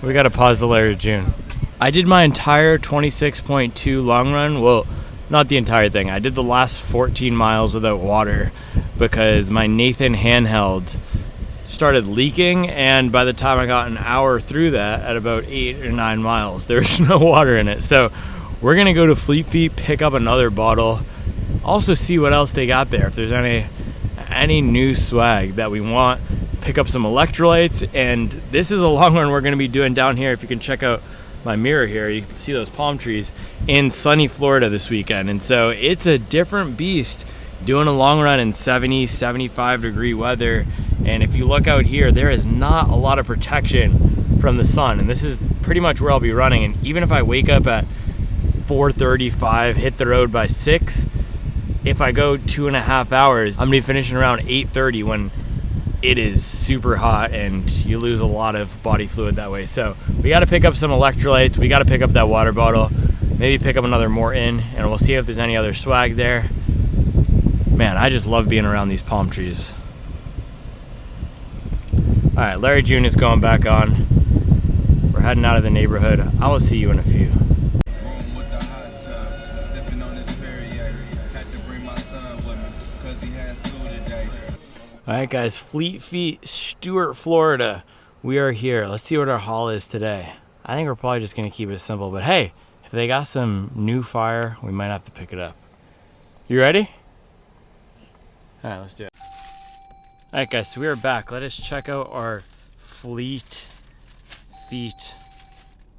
We gotta pause the layer of June. I did my entire 26.2 long run. Well, not the entire thing. I did the last 14 miles without water because my Nathan handheld started leaking, and by the time I got an hour through that, at about 8 or 9 miles, there was no water in it. So we're gonna go to Fleet Feet, pick up another bottle, also see what else they got there, if there's any new swag that we want, pick up some electrolytes. And this is a long run we're gonna be doing down here. If you can check out my mirror here, you can see those palm trees in sunny Florida this weekend. And so it's a different beast doing a long run in 70, 75 degree weather. And if you look out here, there is not a lot of protection from the sun. And this is pretty much where I'll be running. And even if I wake up at 4:35, hit the road by 6, if I go 2.5 hours, I'm gonna be finishing around 8:30 when it is super hot and you lose a lot of body fluid that way. So we gotta pick up some electrolytes. We gotta pick up that water bottle, maybe pick up another Morton, and we'll see if there's any other swag there. Man, I just love being around these palm trees. All right, Larry June is going back on. We're heading out of the neighborhood. I will see you in a few. All right, guys, Fleet Feet, Stuart, Florida. We are here. Let's see what our haul is today. I think we're probably just gonna keep it simple, but hey, if they got some new fire, we might have to pick it up. You ready? All right, let's do it. All right, guys, so we are back. Let us check out our Fleet Feet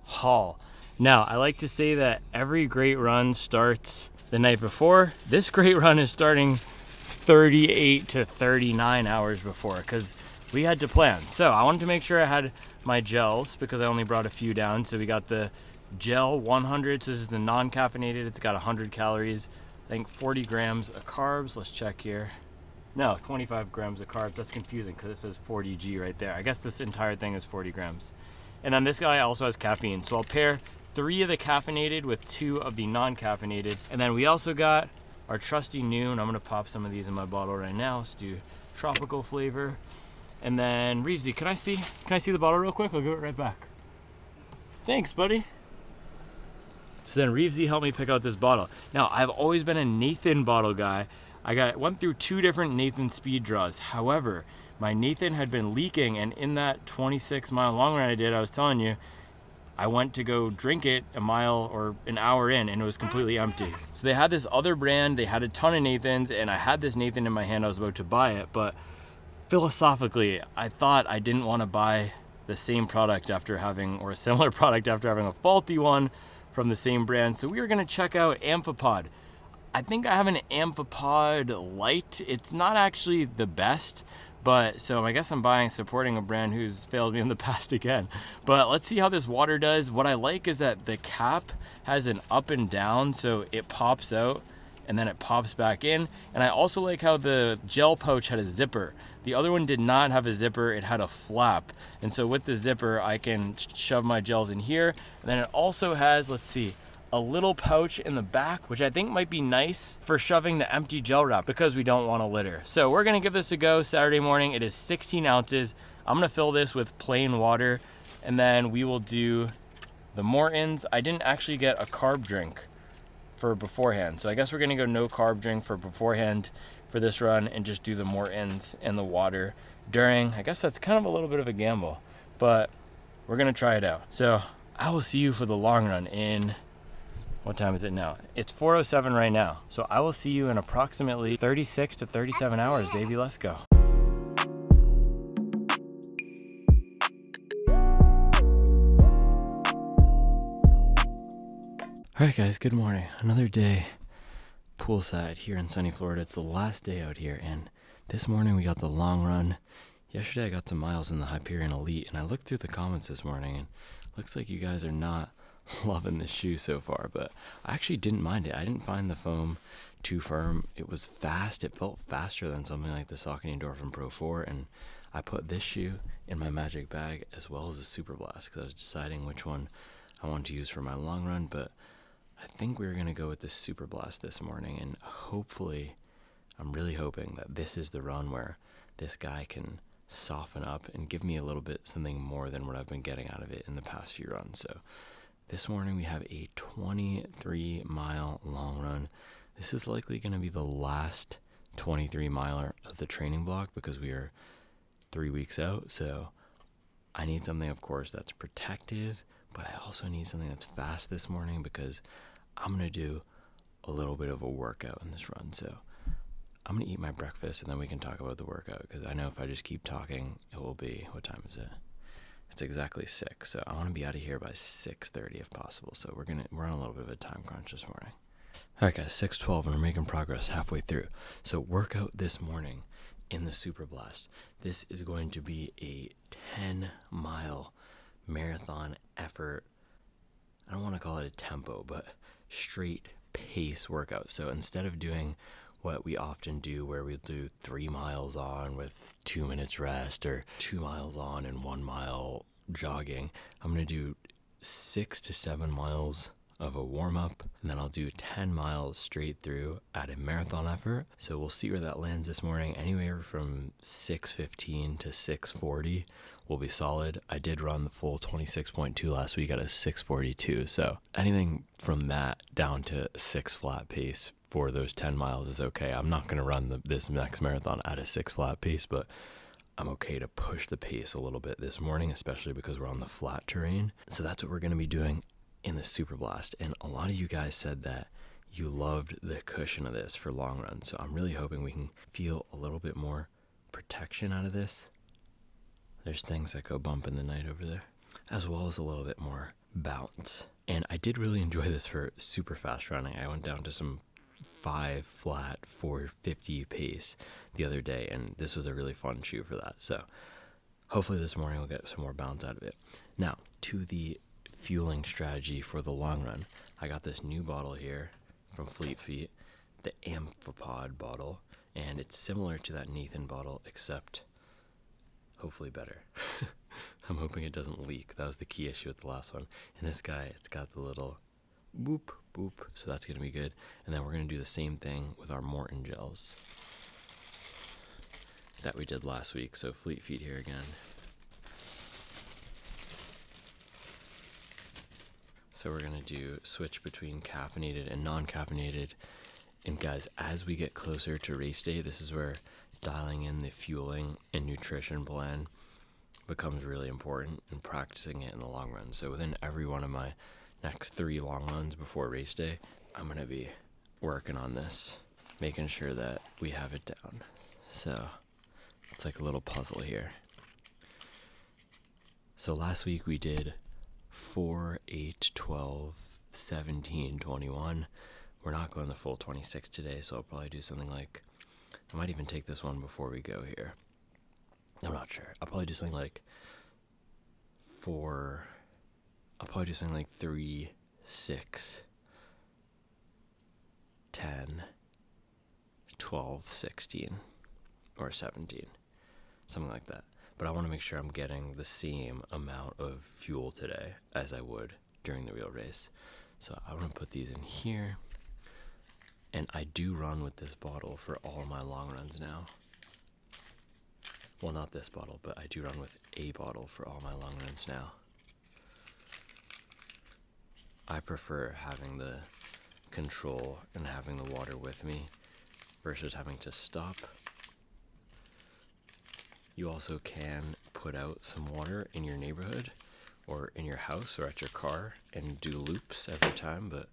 haul. Now, I like to say that every great run starts the night before. This great run is starting 38 to 39 hours before, because we had to plan. So I wanted to make sure I had my gels because I only brought a few down. So we got the gel 100. So this is the non-caffeinated. It's got 100 calories, I think 40 grams of carbs. Let's check here. No, 25 grams of carbs. That's confusing because it says 40G right there. I guess this entire thing is 40 grams. And then this guy also has caffeine. So I'll pair 3 of the caffeinated with 2 of the non-caffeinated. And then we also got our trusty Noon. I'm gonna pop some of these in my bottle right now. Let's do tropical flavor. And then Reevesy, can I see the bottle real quick? I'll give it right back. Thanks, buddy. So then Reevesy helped me pick out this bottle. Now, I've always been a Nathan bottle guy. Went through 2 different Nathan speed draws. However, my Nathan had been leaking, and in that 26-mile long run I did, I was telling you, I went to go drink it a mile or an hour in, and it was completely empty. So they had this other brand, they had a ton of Nathans, and I had this Nathan in my hand. I was about to buy it, but philosophically, I thought I didn't want to buy the same product after having, or a similar product after having a faulty one from the same brand. So we were gonna check out Amphiopod. I think I have an Amphiopod Light. It's not actually the best, but so I guess I'm supporting a brand who's failed me in the past again. But let's see how this water does. What I like is that the cap has an up and down, so it pops out and then it pops back in. And I also like how the gel pouch had a zipper. The other one did not have a zipper, it had a flap. And so with the zipper, I can shove my gels in here. And then it also has, let's see, a little pouch in the back, which I think might be nice for shoving the empty gel wrap because we don't want to litter. So we're gonna give this a go Saturday morning. It is 16 ounces. I'm gonna fill this with plain water, and then we will do the Mortons. I didn't actually get a carb drink for beforehand, so I guess we're gonna go no carb drink for beforehand for this run and just do the Mortons and the water during. I guess that's kind of a little bit of a gamble, but we're gonna try it out. So I will see you for the long run in, what time is it now? It's 4:07 right now. So I will see you in approximately 36 to 37 hours, baby. Let's go. All right, guys, good morning. Another day poolside here in sunny Florida. It's the last day out here, and this morning we got the long run. Yesterday I got some miles in the Hyperion Elite, and I looked through the comments this morning, and looks like you guys are not loving this shoe so far, but I actually didn't mind it. I didn't find the foam too firm. It was fast. It felt faster than something like the Saucony Endorphin Pro 4, and I put this shoe in my magic bag as well as the Superblast because I was deciding which one I wanted to use for my long run, but I think we're going to go with the Superblast this morning, and hopefully, I'm really hoping that this is the run where this guy can soften up and give me a little bit something more than what I've been getting out of it in the past few runs. So this morning we have a 23-mile long run. This is likely going to be the last 23-miler of the training block because we are 3 weeks out. So I need something, of course, that's protective, but I also need something that's fast this morning because I'm going to do a little bit of a workout in this run. So I'm going to eat my breakfast and then we can talk about the workout because I know if I just keep talking, it will be, what time is it? It's exactly 6. So I want to be out of here by 6:30 if possible. So we're on a little bit of a time crunch this morning. All right, guys, 6:12 and we're making progress halfway through. So workout this morning in the Superblast. This is going to be a 10-mile marathon effort. I don't want to call it a tempo, but straight pace workout. So instead of doing what we often do where we'll do 3 miles on with 2 minutes rest or 2 miles on and 1 mile jogging, I'm going to do 6 to 7 miles of a warm-up, and then I'll do 10 miles straight through at a marathon effort. So we'll see where that lands this morning. Anywhere from 6:15 to 6:40 will be solid. I did run the full 26.2 last week at a 6:42, so anything from that down to 6 flat pace for those 10 miles is okay. I'm not going to run this next marathon at a 6 flat pace, but I'm okay to push the pace a little bit this morning, especially because we're on the flat terrain. So that's what we're going to be doing in the Superblast. And a lot of you guys said that you loved the cushion of this for long runs. So I'm really hoping we can feel a little bit more protection out of this. There's things that go bump in the night over there, as well as a little bit more bounce. And I did really enjoy this for super fast running. I went down to some 5 flat 450 pace the other day, and this was a really fun shoe for that. So hopefully this morning we'll get some more bounce out of it. Now to the fueling strategy for the long run. I got this new bottle here from Fleet Feet, the Amphiopod bottle, and it's similar to that Nathan bottle except hopefully better. I'm hoping it doesn't leak. That was the key issue with the last one. And this guy, it's got the little boop boop, so that's gonna be good. And then we're gonna do the same thing with our Morton gels that we did last week. So Fleet Feet here again. So we're going to switch between caffeinated and non-caffeinated. And guys, as we get closer to race day, this is where dialing in the fueling and nutrition plan becomes really important and practicing it in the long run. So within every one of my next 3 long runs before race day, I'm going to be working on this, making sure that we have it down. So it's like a little puzzle here. So last week we did 4, 8, 12, 17, 21. We're not going the full 26 today, so I'll probably do something like, I might even take this one before we go here. I'm not sure. I'll probably do something like 3, 6, 10, 12, 16, or 17. Something like that. But I want to make sure I'm getting the same amount of fuel today as I would during the real race. So I want to put these in here. And I do run with this bottle for all my long runs now. Well, not this bottle, but I do run with a bottle for all my long runs now. I prefer having the control and having the water with me versus having to stop. You also can put out some water in your neighborhood or in your house or at your car and do loops every time, but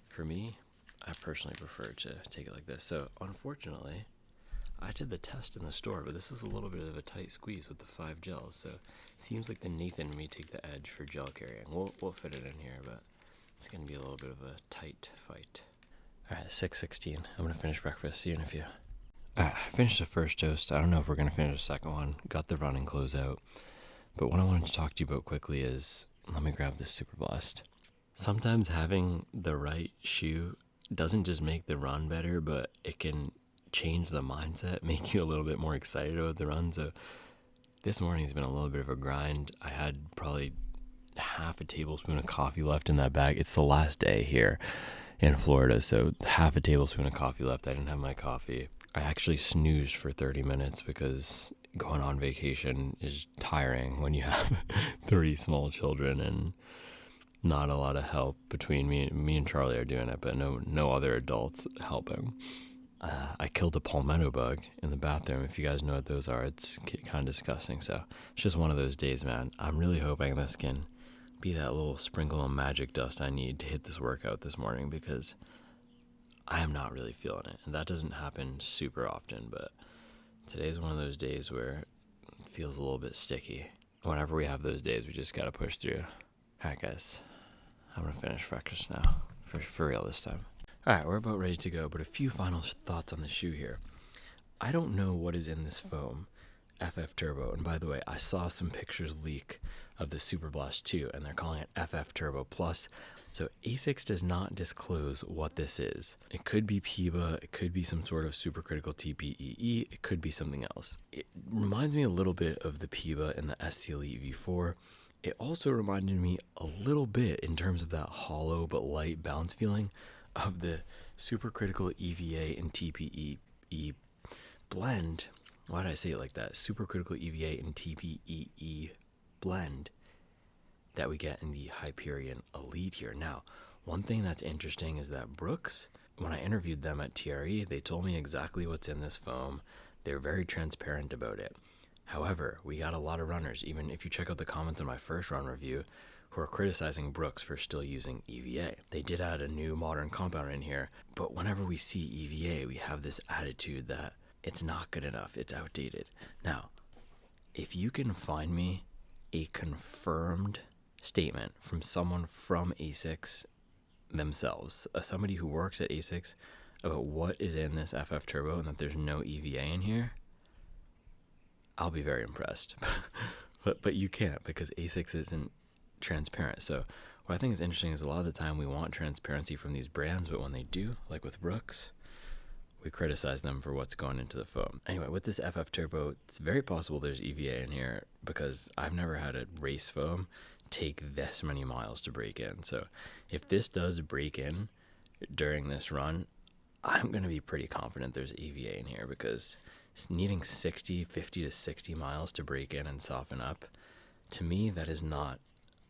for me, I personally prefer to take it like this. So unfortunately, I did the test in the store, but this is a little bit of a tight squeeze with the 5 gels, so it seems like the Nathan may take the edge for gel carrying. We'll fit it in here, but it's going to be a little bit of a tight fight. All right, 6:16. I'm going to finish breakfast. See you in a few. All right, I finished the first toast. I don't know if we're going to finish the second one. Got the running clothes out. But what I wanted to talk to you about quickly is, let me grab this Superblast. Sometimes having the right shoe doesn't just make the run better, but it can change the mindset, make you a little bit more excited about the run. So this morning's been a little bit of a grind. I had probably half a tablespoon of coffee left in that bag. It's the last day here in Florida, so half a tablespoon of coffee left. I didn't have my coffee. I actually snoozed for 30 minutes because going on vacation is tiring when you have 3 small children and not a lot of help between me and Charlie are doing it, but no other adults helping. I killed a palmetto bug in the bathroom. If you guys know what those are, it's kind of disgusting. So it's just one of those days, man. I'm really hoping this can be that little sprinkle of magic dust I need to hit this workout this morning, because I am not really feeling it. And that doesn't happen super often, but today's one of those days where it feels a little bit sticky. Whenever we have those days, we just got to push through. All right, guys. I'm going to finish breakfast now, for real this time. All right, we're about ready to go, but a few final thoughts on the shoe here. I don't know what is in this foam, FF Turbo, and by the way, I saw some pictures leak of the Superblast 2, and they're calling it FF Turbo Plus. So Asics does not disclose what this is. It could be PIBA, it could be some sort of supercritical TPEE, it could be something else. It reminds me a little bit of the PIBA and the ST Elite V4. It also reminded me a little bit, in terms of that hollow but light bounce feeling, of the supercritical EVA and TPEE blend. Why did I say it like that? Supercritical EVA and TPEE blend that we get in the Hyperion Elite here. Now, one thing that's interesting is that Brooks, when I interviewed them at TRE, they told me exactly what's in this foam. They're very transparent about it. However, we got a lot of runners, even if you check out the comments on my first run review, who are criticizing Brooks for still using EVA. They did add a new modern compound in here, but whenever we see EVA, we have this attitude that it's not good enough, it's outdated. Now, if you can find me a confirmed statement from someone from Asics themselves, somebody who works at Asics, about what is in this FF Turbo and that there's no EVA in here, I'll be very impressed. but you can't, because Asics isn't transparent. So what I think is interesting is a lot of the time we want transparency from these brands, but when they do, like with Brooks, we criticize them for what's going into the foam. Anyway, with this FF Turbo, it's very possible there's EVA in here, because I've never had a race foam take this many miles to break in. So if this does break in during this run, I'm going to be pretty confident there's EVA in here, because it's needing 50 to 60 miles to break in and soften up. To me, that is not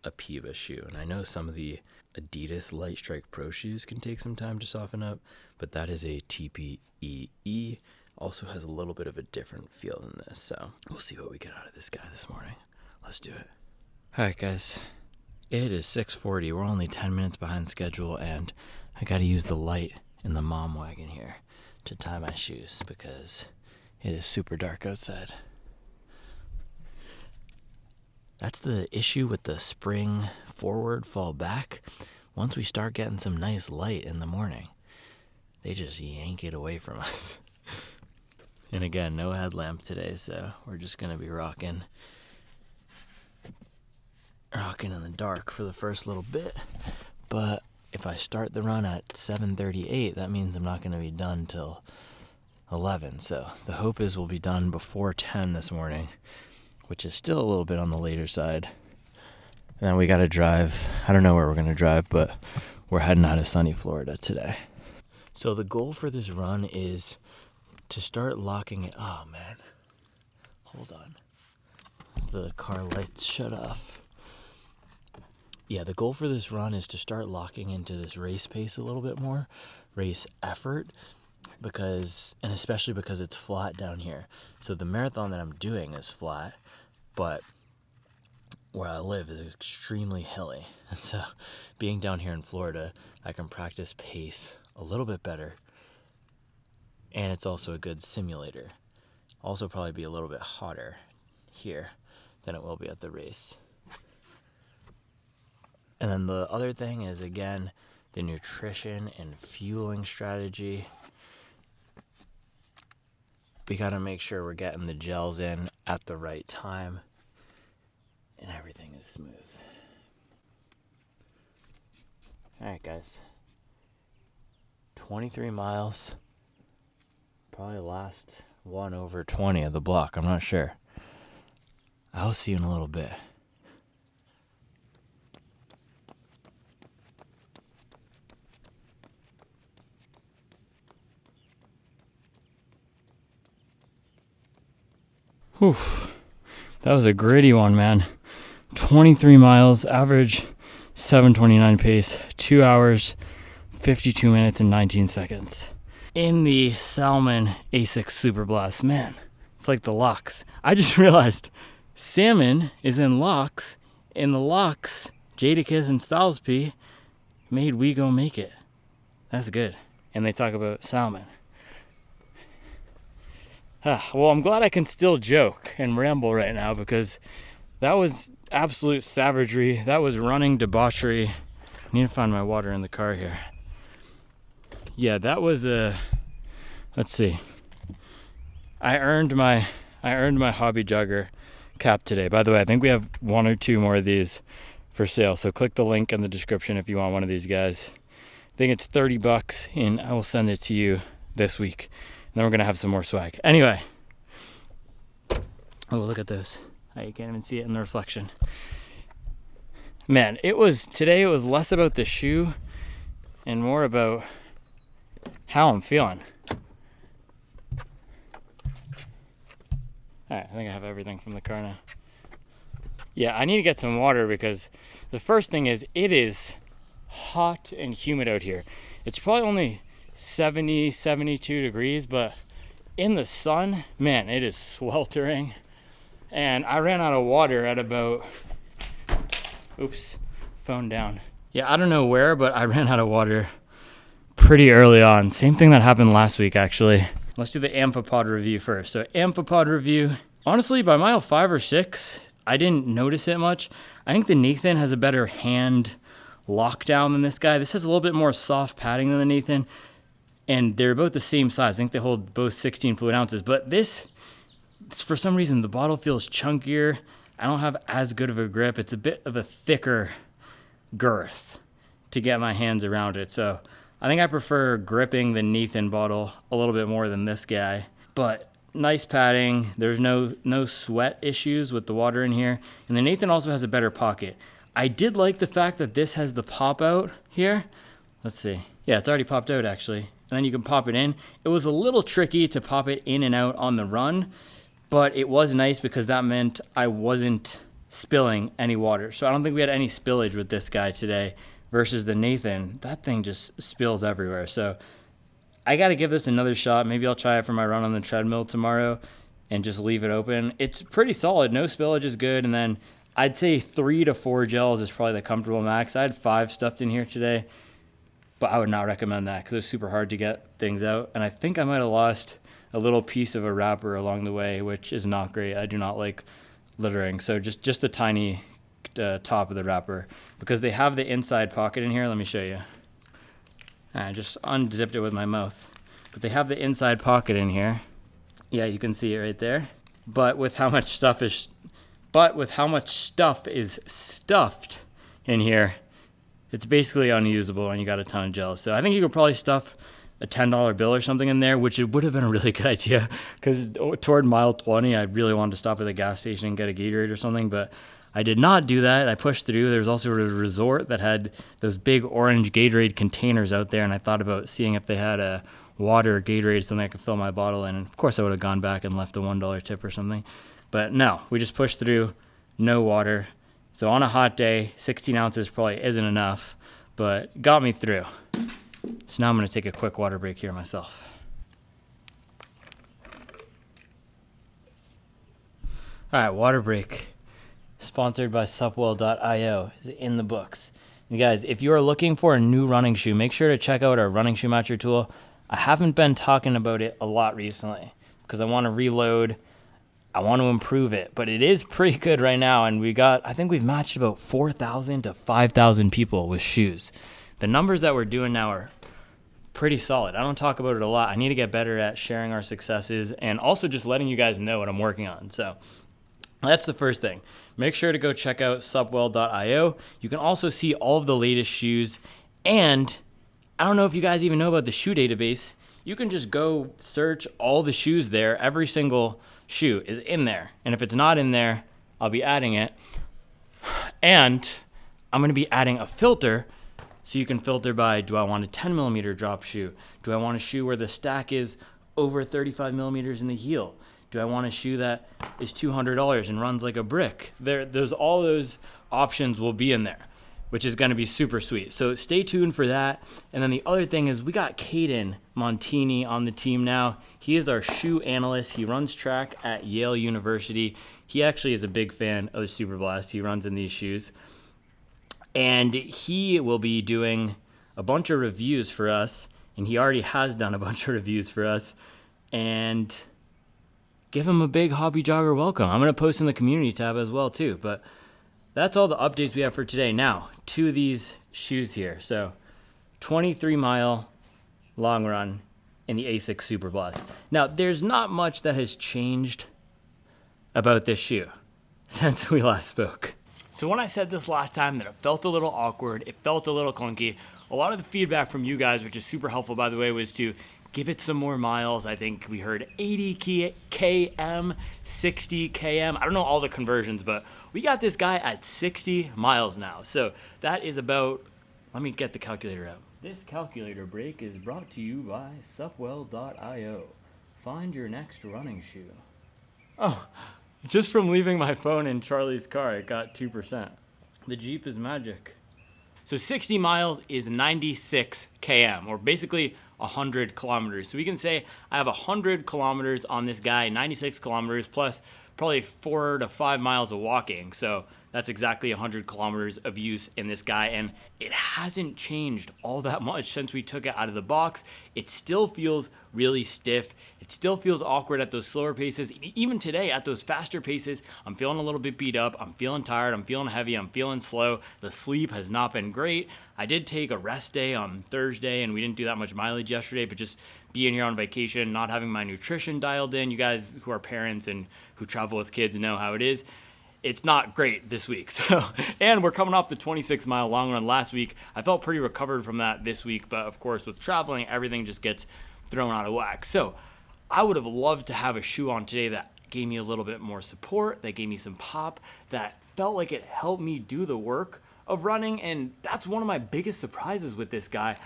a PIBA shoe. And I know some of the Adidas Light Strike Pro shoes can take some time to soften up, but that is a TPEE. Also has a little bit of a different feel than this. So we'll see what we get out of this guy this morning. Let's do it. All right, guys. It is 6:40. We're only 10 minutes behind schedule, and I got to use the light in the mom wagon here to tie my shoes, because it is super dark outside. That's the issue with the spring forward, fall back. Once we start getting some nice light in the morning, they just yank it away from us. And again, no headlamp today, so we're just going to be rocking in the dark for the first little bit. But if I start the run at 7:38, that means I'm not going to be done till 11. So the hope is we'll be done before 10 this morning, which is still a little bit on the later side. And then we got to drive. I don't know where we're going to drive, but we're heading out of sunny Florida today. So the goal for this run is to start locking it. Oh, man. Hold on. The car lights shut off. Yeah, the goal for this run is to start locking into this race pace a little bit more, race effort, especially because it's flat down here. So the marathon that I'm doing is flat, but where I live is extremely hilly. And so being down here in Florida, I can practice pace a little bit better. And it's also a good simulator. Also probably be a little bit hotter here than it will be at the race. And then the other thing is, again, the nutrition and fueling strategy. We got to make sure we're getting the gels in at the right time and everything is smooth. All right, guys. 23 miles. Probably last one over 20 of the block. I'm not sure. I'll see you in a little bit. Whew. That was a gritty one, man. 23 miles, average 7:29 pace, 2 hours, 52 minutes, and 19 seconds. In the Salmon Asics Superblast, man, it's like the locks. I just realized salmon is in locks. In the locks, Jadakiss and Styles P made We Go Make It. That's good. And they talk about salmon. Well, I'm glad I can still joke and ramble right now because that was absolute savagery. That was running debauchery. I need to find my water in the car here. Yeah, that was a... Let's see. I earned my hobby jogger cap today. By the way, I think we have 1 or 2 more of these for sale. So click the link in the description if you want one of these guys. I think it's $30 and I will send it to you this week. And then we're going to have some more swag. Anyway. Oh, look at those. You can't even see it in the reflection. Man, today it was less about the shoe and more about how I'm feeling. Alright, I think I have everything from the car now. Yeah, I need to get some water because the first thing is it is hot and humid out here. It's probably only 70, 72 degrees, but in the sun, man, it is sweltering. And I ran out of water at about, oops, phone down. Yeah, I don't know where, but I ran out of water pretty early on. Same thing that happened last week, actually. Let's do the Amphiopod review first. So Amphiopod review, honestly, by mile 5 or 6, I didn't notice it much. I think the Nathan has a better hand lockdown than this guy. This has a little bit more soft padding than the Nathan, and they're both the same size. I think they hold both 16 fluid ounces, but this, for some reason, the bottle feels chunkier. I don't have as good of a grip. It's a bit of a thicker girth to get my hands around it. So I think I prefer gripping the Nathan bottle a little bit more than this guy. But nice padding. There's no sweat issues with the water in here. And the Nathan also has a better pocket. I did like the fact that this has the pop out here. Let's see. Yeah, it's already popped out actually. And then you can pop it in. It was a little tricky to pop it in and out on the run, but it was nice because that meant I wasn't spilling any water. So I don't think we had any spillage with this guy today versus the Nathan. That thing just spills everywhere. So I got to give this another shot. Maybe I'll try it for my run on the treadmill tomorrow and just leave it open. It's pretty solid. No spillage is good. And then I'd say 3 to 4 gels is probably the comfortable max. I had 5 stuffed in here today, but I would not recommend that because it was super hard to get things out. And I think I might have lost a little piece of a wrapper along the way, which is not great. I do not like littering. So just the tiny top of the wrapper, because they have the inside pocket in here. Let me show you. I just unzipped it with my mouth, but they have the inside pocket in here. Yeah, you can see it right there. But with how much stuff is stuffed in here, it's basically unusable, and you got a ton of gel. So I think you could probably stuff a $10 bill or something in there, which it would have been a really good idea, because toward mile 20, I really wanted to stop at the gas station and get a Gatorade or something, but I did not do that. I pushed through. There's also a resort that had those big orange Gatorade containers out there, and I thought about seeing if they had a water Gatorade, something I could fill my bottle in. And of course, I would have gone back and left a $1 tip or something. But no, we just pushed through, no water. So on a hot day, 16 ounces probably isn't enough, but got me through. So now I'm going to take a quick water break here myself. All right, water break. Sponsored by Supwell.io is in the books. And guys, if you are looking for a new running shoe, make sure to check out our running shoe matcher tool. I haven't been talking about it a lot recently because I want to reload. I want to improve it, but it is pretty good right now. And I think we've matched about 4,000 to 5,000 people with shoes. The numbers that we're doing now are pretty solid. I don't talk about it a lot. I need to get better at sharing our successes and also just letting you guys know what I'm working on. So that's the first thing. Make sure to go check out Supwell.io. You can also see all of the latest shoes. And I don't know if you guys even know about the shoe database. You can just go search all the shoes there. Every single shoe is in there. And if it's not in there, I'll be adding it. And I'm going to be adding a filter so you can filter by, do I want a 10 millimeter drop shoe? Do I want a shoe where the stack is over 35 millimeters in the heel? Do I want a shoe that is $200 and runs like a brick? There's all those options will be in there, which is going to be super sweet. So stay tuned for that. And then the other thing is we got Caden Montini on the team now. He is our shoe analyst. He runs track at Yale University. He actually is a big fan of the Superblast. He runs in these shoes. And he will be doing a bunch of reviews for us. And he already has done a bunch of reviews for us. And give him a big Hobby Jogger welcome. I'm going to post in the community tab as well too. But that's all the updates we have for today. Now, to these shoes here. So, 23-mile long run in the Asics Superblast. Now, there's not much that has changed about this shoe since we last spoke. So when I said this last time that it felt a little awkward, it felt a little clunky, a lot of the feedback from you guys, which is super helpful by the way, was to give it some more miles. I think we heard 80 km, 60 km. I don't know all the conversions, but we got this guy at 60 miles now. So that is about, let me get the calculator out. This calculator break is brought to you by Supwell.io. Find your next running shoe. Oh, just from leaving my phone in Charlie's car, it got 2%. The Jeep is magic. So 60 miles is 96 km, or basically 100 kilometers. So we can say I have 100 kilometers on this guy, 96 kilometers plus probably 4 to 5 miles of walking. So that's exactly 100 kilometers of use in this guy. And it hasn't changed all that much since we took it out of the box. It still feels really stiff. It still feels awkward at those slower paces. Even today at those faster paces, I'm feeling a little bit beat up. I'm feeling tired. I'm feeling heavy. I'm feeling slow. The sleep has not been great. I did take a rest day on Thursday and we didn't do that much mileage yesterday, but just being here on vacation, not having my nutrition dialed in. You guys who are parents and who travel with kids know how it is. It's not great this week. So, and we're coming off the 26-mile long run last week. I felt pretty recovered from that this week, but of course with traveling, everything just gets thrown out of whack. So I would have loved to have a shoe on today that gave me a little bit more support, that gave me some pop, that felt like it helped me do the work of running. And that's one of my biggest surprises with this guy.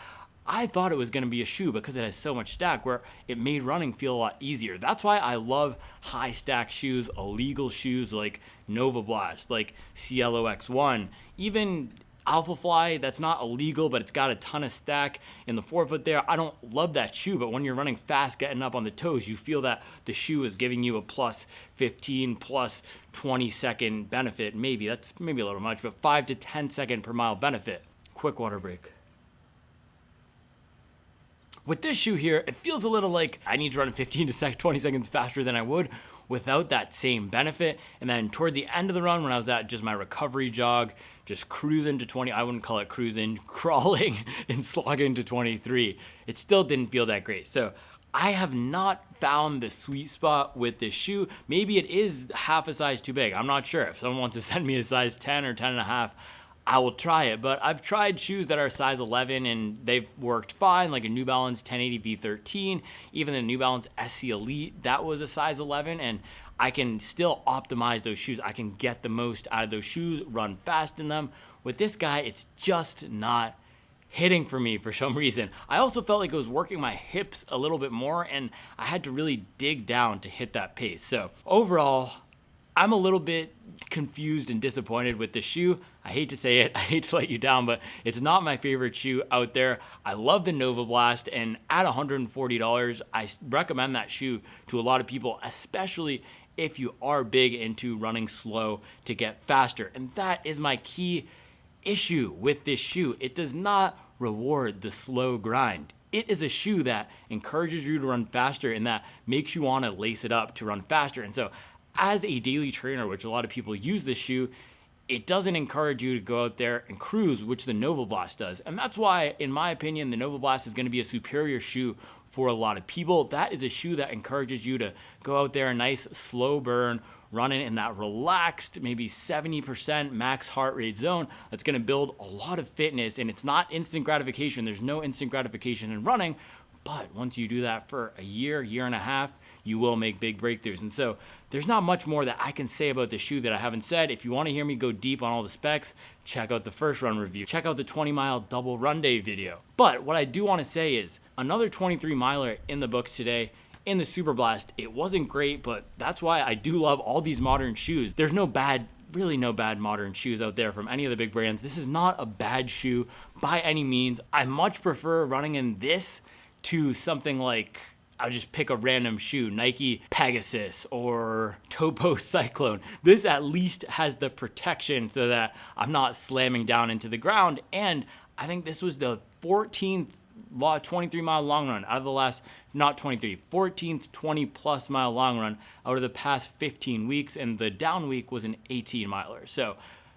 I thought it was going to be a shoe because it has so much stack where it made running feel a lot easier. That's why I love high stack shoes, illegal shoes like Novablast, like CLOX1, even Alphafly. That's not illegal, but it's got a ton of stack in the forefoot there. I don't love that shoe, but when you're running fast, getting up on the toes, you feel that the shoe is giving you a plus 15, plus 20 second benefit. Maybe that's maybe a little much, but 5 to 10 second per mile benefit. Quick water break. With this shoe here, it feels a little like I need to run 15 to 20 seconds faster than I would without that same benefit. And then toward the end of the run, when I was at just my recovery jog, just cruising to 20, I wouldn't call it cruising, crawling and slogging to 23, it still didn't feel that great. So I have not found the sweet spot with this shoe. Maybe it is half a size too big. I'm not sure. If someone wants to send me a size 10 or 10 and a half, I will try it, but I've tried shoes that are size 11 and they've worked fine, like a New Balance 1080 V13, even the New Balance SC Elite, that was a size 11, and I can still optimize those shoes. I can get the most out of those shoes, run fast in them. With this guy, it's just not hitting for me for some reason. I also felt like it was working my hips a little bit more, and I had to really dig down to hit that pace. So overall, I'm a little bit confused and disappointed with the shoe. I hate to say it, I hate to let you down, but it's not my favorite shoe out there. I love the Novablast, and at $140, I recommend that shoe to a lot of people, especially if you are big into running slow to get faster. And that is my key issue with this shoe. It does not reward the slow grind. It is a shoe that encourages you to run faster and that makes you want to lace it up to run faster. And so as a daily trainer, which a lot of people use this shoe, it doesn't encourage you to go out there and cruise, which the Novablast does. And that's why, in my opinion, the Novablast is going to be a superior shoe for a lot of people. That is a shoe that encourages you to go out there, a nice slow burn, running in that relaxed, maybe 70% max heart rate zone. That's going to build a lot of fitness, and it's not instant gratification. There's no instant gratification in running, but once you do that for a year, year and a half, you will make big breakthroughs. And so there's not much more that I can say about the shoe that I haven't said. If you want to hear me go deep on all the specs, check out the first run review. Check out the 20-mile double run day video. But what I do want to say is another 23 miler in the books today in the Superblast, it wasn't great, but that's why I do love all these modern shoes. There's really no bad modern shoes out there from any of the big brands. This is not a bad shoe by any means. I much prefer running in this to something like, I'll just pick a random shoe, Nike Pegasus or Topo Cyclone. This at least has the protection so that I'm not slamming down into the ground. And I think this was the 14th 23-mile long run out of the last, not 23, 14th 20-plus mile long run out of the past 15 weeks, and the down week was an 18-miler. So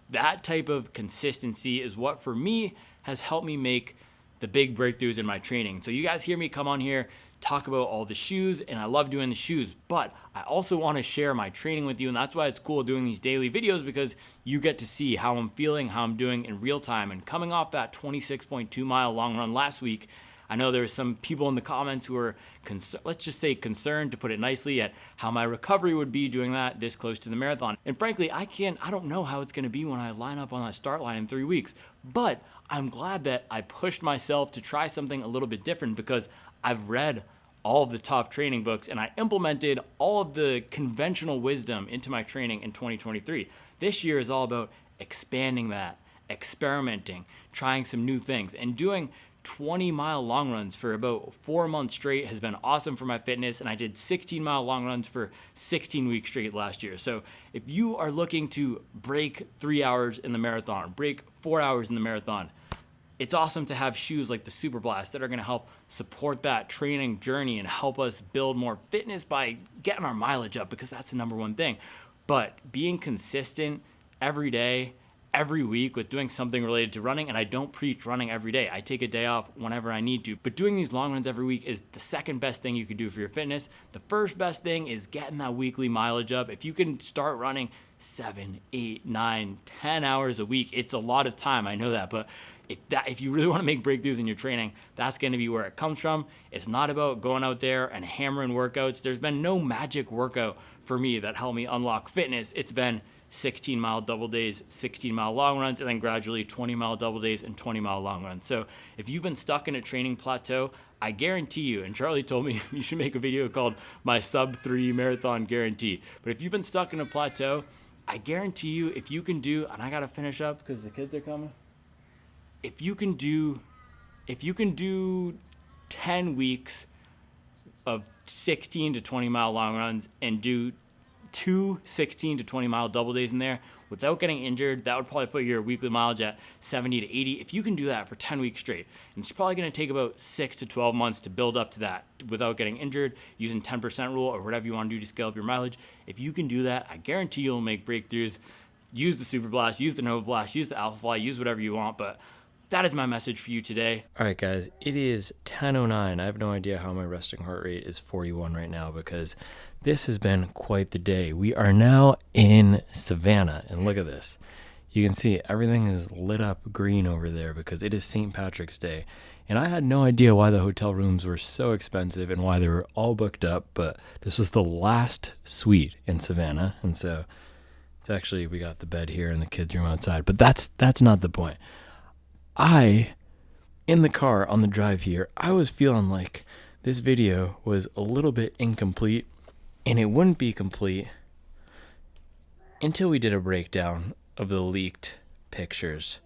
that type of consistency is what, for me, has helped me make the big breakthroughs in my training. So you guys hear me come on here, talk about all the shoes, and I love doing the shoes, but I also want to share my training with you, and that's why it's cool doing these daily videos, because you get to see how I'm feeling, how I'm doing in real time. And coming off that 26.2 mile long run last week, I know there were some people in the comments who were, let's just say concerned, to put it nicely, at how my recovery would be doing that this close to the marathon. And frankly, I don't know how it's going to be when I line up on that start line in 3 weeks, but I'm glad that I pushed myself to try something a little bit different, because I've read all of the top training books and I implemented all of the conventional wisdom into my training in 2023. This year is all about expanding that, experimenting, trying some new things, and doing 20-mile long runs for about 4 months straight has been awesome for my fitness. And I did 16-mile long runs for 16 weeks straight last year. So if you are looking to break 3 hours in the marathon, break 4 hours in the marathon, it's awesome to have shoes like the Superblast that are going to help support that training journey and help us build more fitness by getting our mileage up, because that's the number one thing. But being consistent every day, every week with doing something related to running, and I don't preach running every day. I take a day off whenever I need to, but doing these long runs every week is the second best thing you could do for your fitness. The first best thing is getting that weekly mileage up. If you can start running 7, 8, 9, 10 hours a week, it's a lot of time, I know that, but if you really want to make breakthroughs in your training, that's going to be where it comes from. It's not about going out there and hammering workouts. There's been no magic workout for me that helped me unlock fitness. It's been 16-mile double days, 16-mile long runs, and then gradually 20-mile double days and 20-mile long runs. So if you've been stuck in a training plateau, I guarantee you, and Charlie told me you should make a video called My Sub-3 Marathon Guarantee. But if you've been stuck in a plateau, I guarantee you, if you can do, and I got to finish up because the kids are coming. If you can do 10 weeks of 16 to 20 mile long runs and do 2 16 to 20 mile double days in there without getting injured, that would probably put your weekly mileage at 70 to 80. If you can do that for 10 weeks straight, and it's probably going to take about 6 to 12 months to build up to that without getting injured, using 10% rule or whatever you want to do to scale up your mileage. If you can do that, I guarantee you'll make breakthroughs. Use the Superblast, use the Novablast, use the Amphiopod, use whatever you want, but that is my message for you today. All right, guys, it is 10:09. I have no idea how my resting heart rate is 41 right now, because this has been quite the day. We are now in Savannah, and look at this. You can see everything is lit up green over there because it is St. Patrick's Day. And I had no idea why the hotel rooms were so expensive and why they were all booked up, but this was the last suite in Savannah, and so it's actually, we got the bed here and the kids' room outside, but that's not the point. In the car on the drive here, I was feeling like this video was a little bit incomplete, and it wouldn't be complete until we did a breakdown of the leaked pictures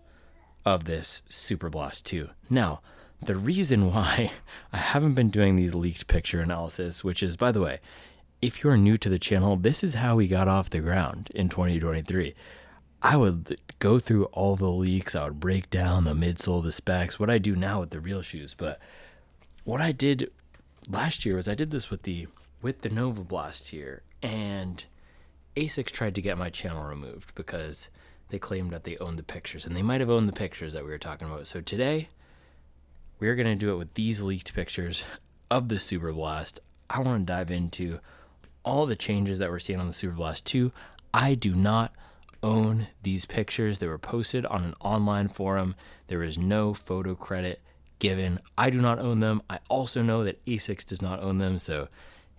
of this Superblast 2. Now, the reason why I haven't been doing these leaked picture analysis, which is, by the way, if you're new to the channel, this is how we got off the ground in 2023. I would go through all the leaks. I would break down the midsole, the specs, what I do now with the real shoes. But what I did last year was I did this with the Novablast here, and Asics tried to get my channel removed because they claimed that they owned the pictures, and they might have owned the pictures that we were talking about. So today, we're going to do it with these leaked pictures of the Superblast. I want to dive into all the changes that we're seeing on the Superblast 2. I do not own these pictures. They were posted on an online forum. There is no photo credit given. I do not own them. I also know that Asics does not own them, so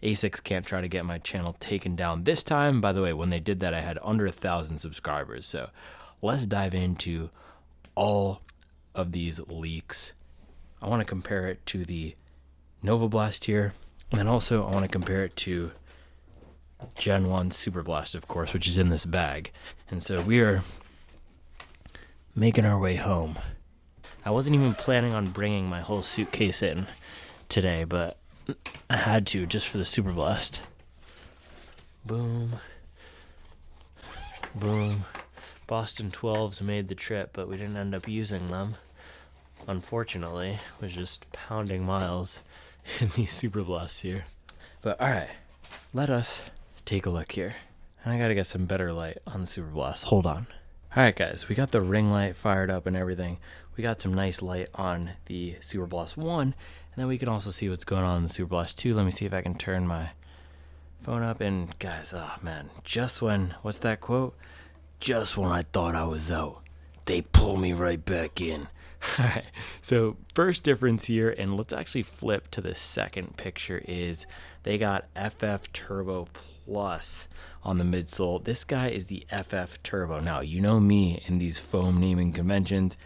Asics can't try to get my channel taken down this time. By the way, when they did that, I had under 1,000 subscribers. So let's dive into all of these leaks. I want to compare it to the Novablast here. And then also I want to compare it to Gen 1 Superblast, of course, which is in this bag. And so we are making our way home. I wasn't even planning on bringing my whole suitcase in today, but I had to just for the Superblast. Boom. Boom. Boston 12s made the trip, but we didn't end up using them. Unfortunately, it was just pounding miles in these Superblasts here. But alright, let us take a look here. I gotta get some better light on the Superblast. Hold on. Alright guys, we got the ring light fired up and everything. We got some nice light on the Superblast 1, and then we can also see what's going on in the Superblast 2. Let me see if I can turn my phone up. And guys, oh man, just when, what's that quote? Just when I thought I was out, they pull me right back in. Alright, so first difference here, and let's actually flip to the second picture, is they got FF Turbo Plus on the midsole. This guy is the FF Turbo. Now, you know me in these foam naming conventions,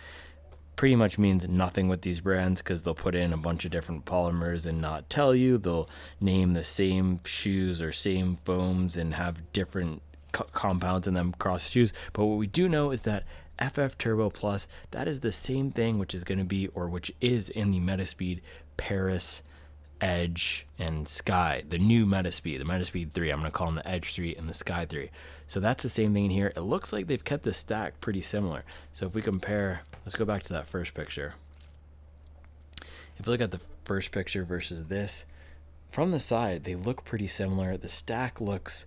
pretty much means nothing with these brands because they'll put in a bunch of different polymers and not tell you. They'll name the same shoes or same foams and have different compounds in them across shoes. But what we do know is that FF Turbo Plus, that is the same thing which is going to be, or which is in the Metaspeed Paris, Edge, and Sky, the new Metaspeed, the Metaspeed 3. I'm going to call them the Edge 3 and the Sky 3. So that's the same thing in here. It looks like they've kept the stack pretty similar. So if we compare, let's go back to that first picture. If you look at the first picture versus this, from the side, they look pretty similar. The stack looks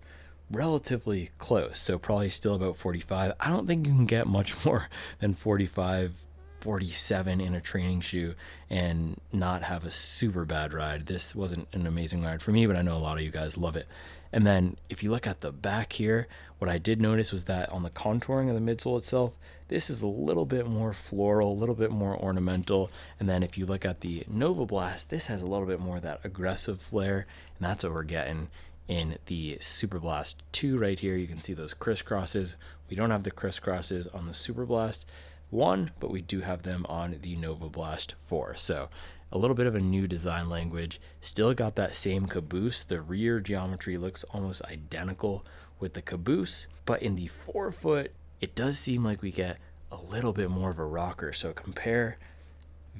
relatively close, so probably still about 45. I don't think you can get much more than 45, 47 in a training shoe and not have a super bad ride. This wasn't an amazing ride for me, but I know a lot of you guys love it. And then if you look at the back here, what I did notice was that on the contouring of the midsole itself, this is a little bit more floral, a little bit more ornamental. And then if you look at the Novablast, this has a little bit more of that aggressive flair, and that's what we're getting in the Superblast 2 right here. You can see those crisscrosses. We don't have the crisscrosses on the Superblast 1, but we do have them on the Novablast 4. So a little bit of a new design language. Still got that same caboose. The rear geometry looks almost identical with the caboose, but in the forefoot, it does seem like we get a little bit more of a rocker. So compare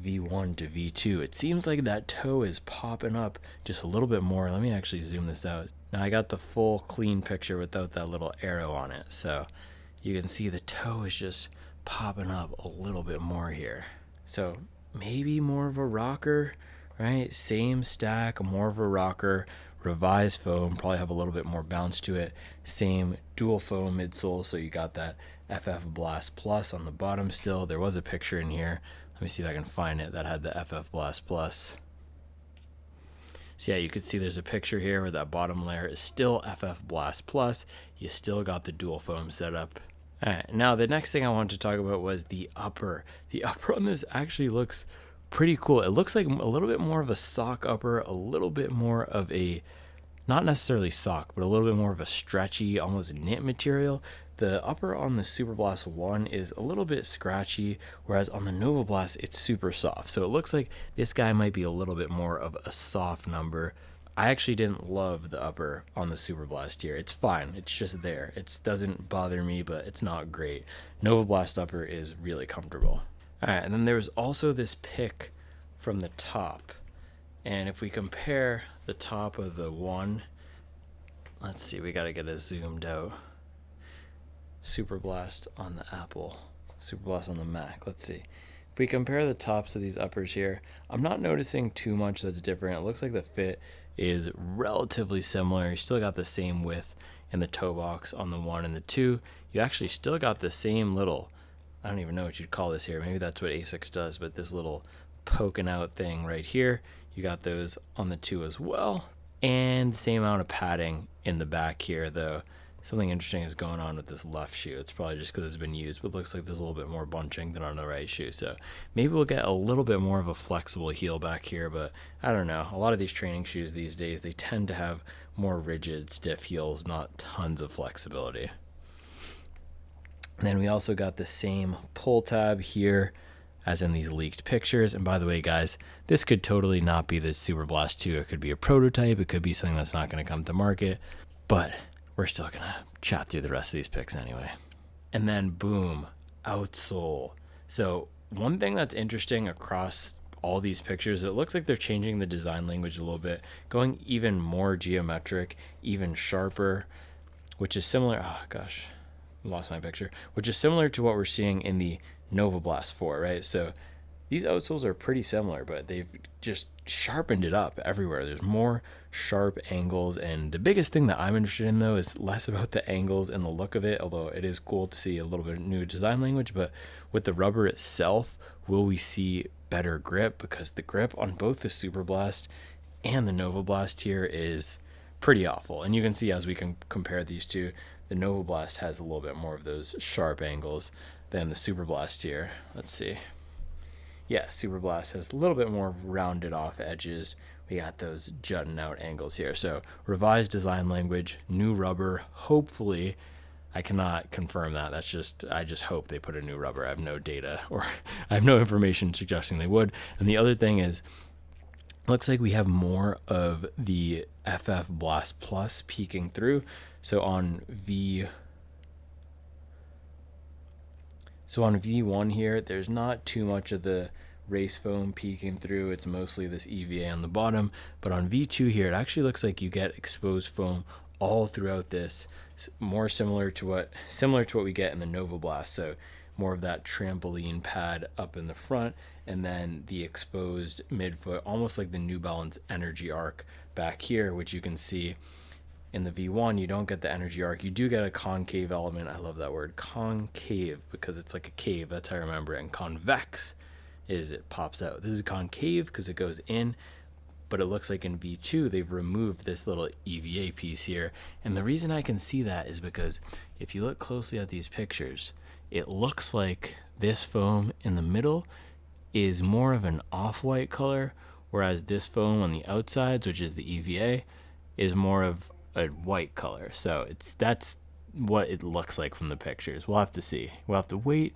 V1 to V2, it seems like that toe is popping up just a little bit more. Let me actually zoom this out. Now I got the full clean picture without that little arrow on it, so you can see the toe is just popping up a little bit more here. So maybe more of a rocker, right? Same stack, more of a rocker. Revised foam, probably have a little bit more bounce to it. Same dual foam midsole, so you got that FF Blast Plus on the bottom still. There was a picture in here. Let me see if I can find it that had the FF Blast Plus. So yeah, you can see there's a picture here where that bottom layer is still FF Blast Plus. You still got the dual foam setup. All right, now the next thing I wanted to talk about was the upper. The upper on this actually looks pretty cool. It looks like a little bit more of a sock upper, a little bit more of a, not necessarily sock, but a little bit more of a stretchy, almost knit material. The upper on the Superblast 1 is a little bit scratchy, whereas on the Novablast, it's super soft. So it looks like this guy might be a little bit more of a soft number. I actually didn't love the upper on the Superblast here. It's fine. It's just there. It doesn't bother me, but it's not great. Novablast upper is really comfortable. All right, and then there's also this pick from the top. And if we compare the top of the 1, let's see, we got to get it zoomed out. Superblast on the Apple, Superblast on the Mac. Let's see. If we compare the tops of these uppers here, I'm not noticing too much that's different. It looks like the fit is relatively similar. You still got the same width in the toe box on the 1 and the 2. You actually still got the same little, I don't even know what you'd call this here. Maybe that's what Asics does, but this little poking out thing right here, you got those on the 2 as well. And the same amount of padding in the back here, though. Something interesting is going on with this left shoe. It's probably just because it's been used, but it looks like there's a little bit more bunching than on the right shoe. So maybe we'll get a little bit more of a flexible heel back here, but I don't know. A lot of these training shoes these days, they tend to have more rigid, stiff heels, not tons of flexibility. And then we also got the same pull tab here as in these leaked pictures. And by the way, guys, this could totally not be the Superblast 2. It could be a prototype. It could be something that's not going to come to market. But we're still going to chat through the rest of these pics anyway. And then boom, outsole. So one thing that's interesting across all these pictures, it looks like they're changing the design language a little bit, going even more geometric, even sharper, which is similar. Oh gosh, lost my picture. Which is similar to what we're seeing in the Novablast 4, right? So these outsoles are pretty similar, but they've just sharpened it up everywhere. There's more sharp angles, and the biggest thing that I'm interested in though is less about the angles and the look of it, although it is cool to see a little bit of new design language. But with the rubber itself, will we see better grip? Because the grip on both the Superblast and the Novablast here is pretty awful, and you can see as we can compare these two, the Novablast has a little bit more of those sharp angles than the Superblast here. Let's see. Yeah, Superblast has a little bit more rounded off edges. We got those jutting out angles here. So revised design language, new rubber. Hopefully, I cannot confirm that. I just hope they put a new rubber. I have no data, or I have no information suggesting they would. And the other thing is, looks like we have more of the FF Blast Plus peeking through. So on V1 here, there's not too much of the race foam peeking through. It's mostly this EVA on the bottom. But on V2 here, it actually looks like you get exposed foam all throughout this, more similar to what we get in the Novablast. So more of that trampoline pad up in the front, and then the exposed midfoot, almost like the New Balance Energy Arc back here, which you can see in the V1. You don't get the energy arc. You do get a concave element. I love that word, concave, because it's like a cave. That's how I remember it. And convex is it pops out. This is concave because it goes in, but it looks like in V2 they've removed this little EVA piece here. And the reason I can see that is because if you look closely at these pictures, it looks like this foam in the middle is more of an off-white color, whereas this foam on the outsides, which is the EVA, is more of a white color. So that's what it looks like from the pictures. We'll have to see. We'll have to wait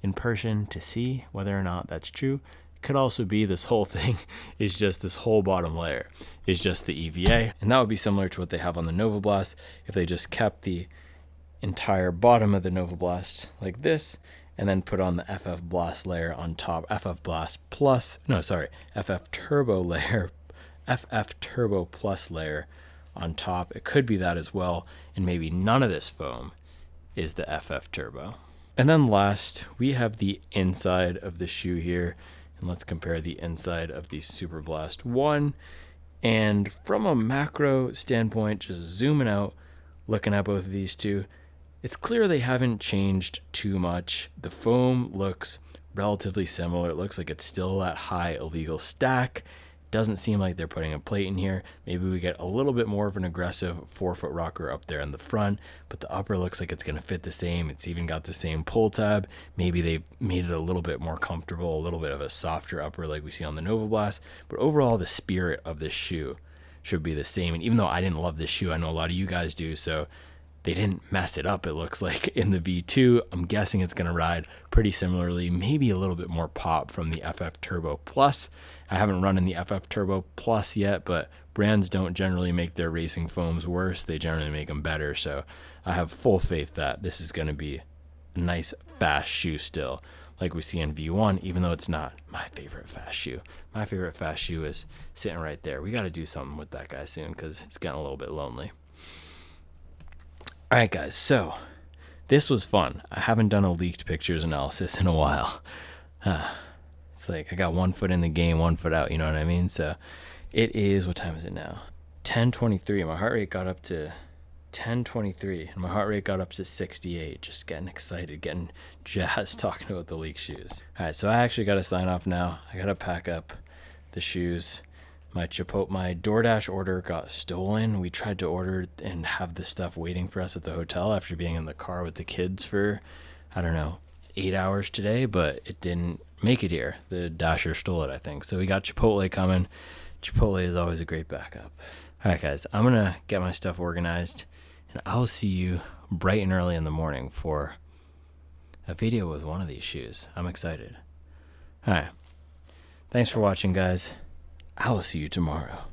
in person to see whether or not that's true. It could also be this whole thing is just this whole bottom layer is just the EVA, and that would be similar to what they have on the Novablast if they just kept the entire bottom of the Novablast like this, and then put on the FF Blast layer on top, FF Blast Plus, no, sorry, FF Turbo layer, FF Turbo Plus layer on top. It could be that as well, and maybe none of this foam is the FF Turbo. And then last, we have the inside of the shoe here, and let's compare the inside of the Superblast 1. And from a macro standpoint, just zooming out, looking at both of these two, it's clear they haven't changed too much. The foam looks relatively similar. It looks like it's still that high illegal stack. Doesn't seem like they're putting a plate in here. Maybe we get a little bit more of an aggressive 4-foot rocker up there in the front, but the upper looks like it's going to fit the same. It's even got the same pull tab. Maybe they made it a little bit more comfortable, a little bit of a softer upper like we see on the Novablast. But overall, the spirit of this shoe should be the same. And even though I didn't love this shoe, I know a lot of you guys do, so they didn't mess it up, it looks like, in the V2. I'm guessing it's going to ride pretty similarly, maybe a little bit more pop from the FF Turbo Plus. I haven't run in the FF Turbo Plus yet, but brands don't generally make their racing foams worse. They generally make them better. So I have full faith that this is going to be a nice, fast shoe still, like we see in V1, even though it's not my favorite fast shoe. My favorite fast shoe is sitting right there. We got to do something with that guy soon because it's getting a little bit lonely. All right, guys, so this was fun. I haven't done a leaked pictures analysis in a while. It's like I got 1 foot in the game, 1 foot out, you know what I mean? So it is, what time is it now? 10:23. My heart rate got up to 10:23, and my heart rate got up to 68. Just getting excited, getting jazzed talking about the leak shoes. All right, so I actually got to sign off now. I got to pack up the shoes. My DoorDash order got stolen. We tried to order and have the stuff waiting for us at the hotel after being in the car with the kids for, 8 hours today, but it didn't make it here. The Dasher stole it, I think. So we got Chipotle coming. Chipotle is always a great backup. All right, guys, I'm going to get my stuff organized, and I'll see you bright and early in the morning for a video with one of these shoes. I'm excited. All right. Thanks for watching, guys. I will see you tomorrow.